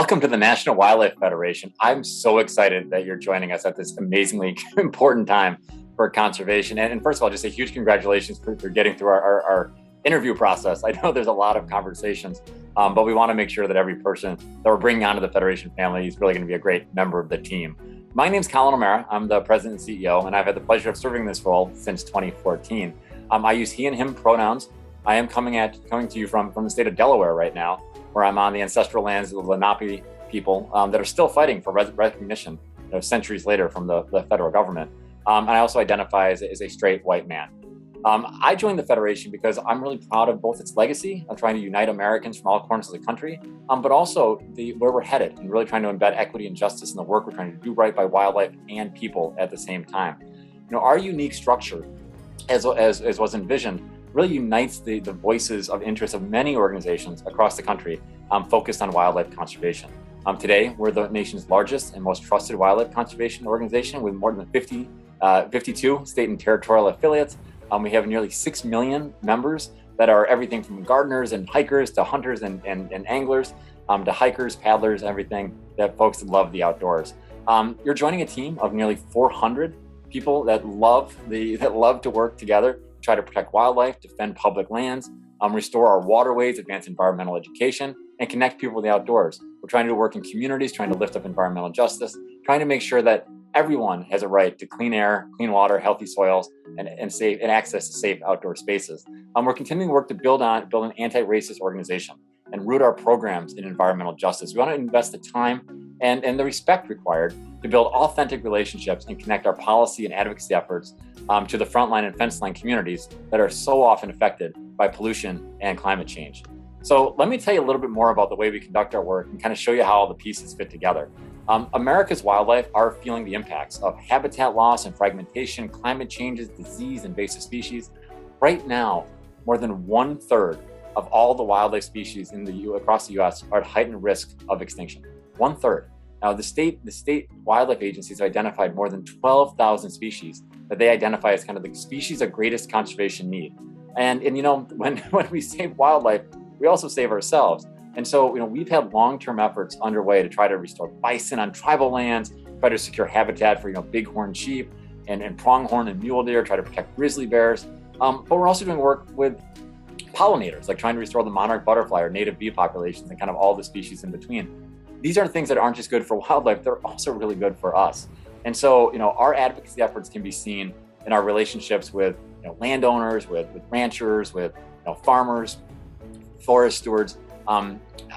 Welcome to the National Wildlife Federation. I'm so excited that you're joining us at this amazingly important time for conservation. And first of all, just a huge congratulations for getting through our interview process. I know there's a lot of conversations, but we want to make sure that every person that we're bringing onto the Federation family is really going to be a great member of the team. My name's Colin O'Mara. I'm the president and CEO, and I've had the pleasure of serving this role since 2014. I use he and him pronouns. I am coming to you from the state of Delaware right now, where I'm on the ancestral lands of the Lenape people that are still fighting for recognition, centuries later from the federal government. And I also identify as a straight white man. I joined the Federation because I'm really proud of both its legacy of trying to unite Americans from all corners of the country, but also where we're headed and really trying to embed equity and justice in the work we're trying to do right by wildlife and people at the same time. Our unique structure, as was envisioned, really unites the voices of interest of many organizations across the country focused on wildlife conservation. Today, we're the nation's largest and most trusted wildlife conservation organization with more than 52 state and territorial affiliates. We have nearly 6 million members that are everything from gardeners and hikers to hunters and anglers to hikers, paddlers, everything that folks that love the outdoors. You're joining a team of nearly 400 people that love to work together, try to protect wildlife, defend public lands, restore our waterways, advance environmental education, and connect people with the outdoors. We're trying to work in communities, trying to lift up environmental justice, trying to make sure that everyone has a right to clean air, clean water, healthy soils, and access to safe outdoor spaces. We're continuing to work to build an anti-racist organization and root our programs in environmental justice. We want to invest the time and the respect required to build authentic relationships and connect our policy and advocacy efforts to the frontline and fence line communities that are so often affected by pollution and climate change. So let me tell you a little bit more about the way we conduct our work and kind of show you how all the pieces fit together. America's wildlife are feeling the impacts of habitat loss and fragmentation, climate changes, disease, invasive species. Right now, more than 1/3 of all the wildlife species across the U.S. are at heightened risk of extinction. 1/3. Now, the state wildlife agencies have identified more than 12,000 species that they identify as kind of the species of greatest conservation need. And when we save wildlife, we also save ourselves. And so, we've had long-term efforts underway to try to restore bison on tribal lands, try to secure habitat for, bighorn sheep and pronghorn and mule deer, try to protect grizzly bears. But we're also doing work with pollinators, like trying to restore the monarch butterfly or native bee populations and kind of all the species in between. These are things that aren't just good for wildlife, they're also really good for us. And so, our advocacy efforts can be seen in our relationships with landowners, with ranchers, with farmers, forest stewards,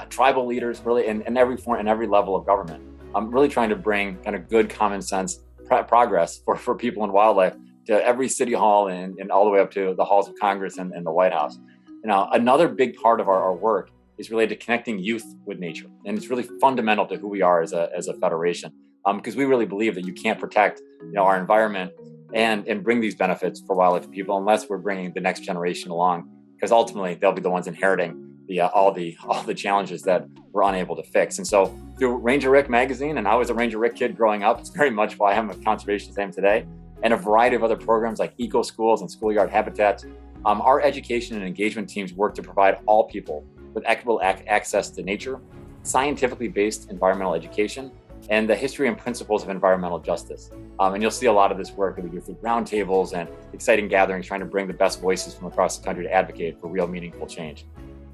tribal leaders, really, in every level of government. I'm really trying to bring kind of good common sense progress for people and wildlife to every city hall and all the way up to the halls of Congress and the White House. Another big part of our work is related to connecting youth with nature. And it's really fundamental to who we are as a federation, because we really believe that you can't protect our environment and bring these benefits for wildlife people unless we're bringing the next generation along, because ultimately they'll be the ones inheriting all the challenges that we're unable to fix. And so through Ranger Rick magazine, and I was a Ranger Rick kid growing up, it's very much why I'm a conservationist I am today, and a variety of other programs like eco schools and schoolyard habitats, our education and engagement teams work to provide all people with equitable access to nature, scientifically based environmental education, and the history and principles of environmental justice. And you'll see a lot of this work that we do through roundtables and exciting gatherings, trying to bring the best voices from across the country to advocate for real meaningful change.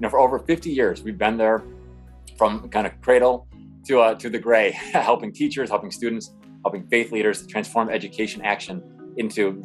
For over 50 years, we've been there from kind of cradle to the gray, helping teachers, helping students, helping faith leaders to transform education action into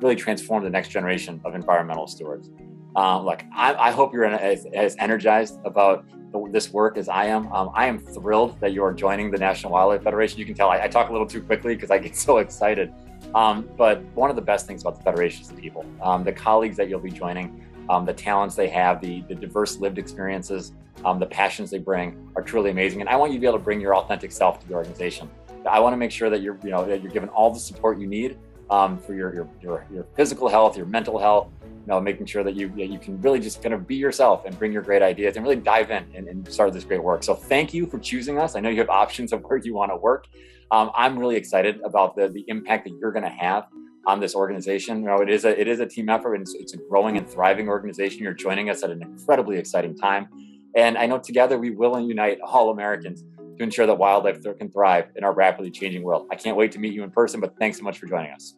really transform the next generation of environmental stewards. I hope you're as energized about this work as I am. I am thrilled that you are joining the National Wildlife Federation. You can tell I talk a little too quickly because I get so excited. But one of the best things about the Federation is the people, the colleagues that you'll be joining, the talents they have, the diverse lived experiences, the passions they bring are truly amazing. And I want you to be able to bring your authentic self to the organization. I want to make sure that you're given all the support you need for your physical health, your mental health, making sure that you can really just kind of be yourself and bring your great ideas and really dive in and start this great work. So thank you for choosing us. I know you have options of where you want to work. I'm really excited about the impact that you're going to have on this organization. It is a team effort, and it's a growing and thriving organization. You're joining us at an incredibly exciting time. And I know together we will unite all Americans to ensure that wildlife can thrive in our rapidly changing world. I can't wait to meet you in person, but thanks so much for joining us.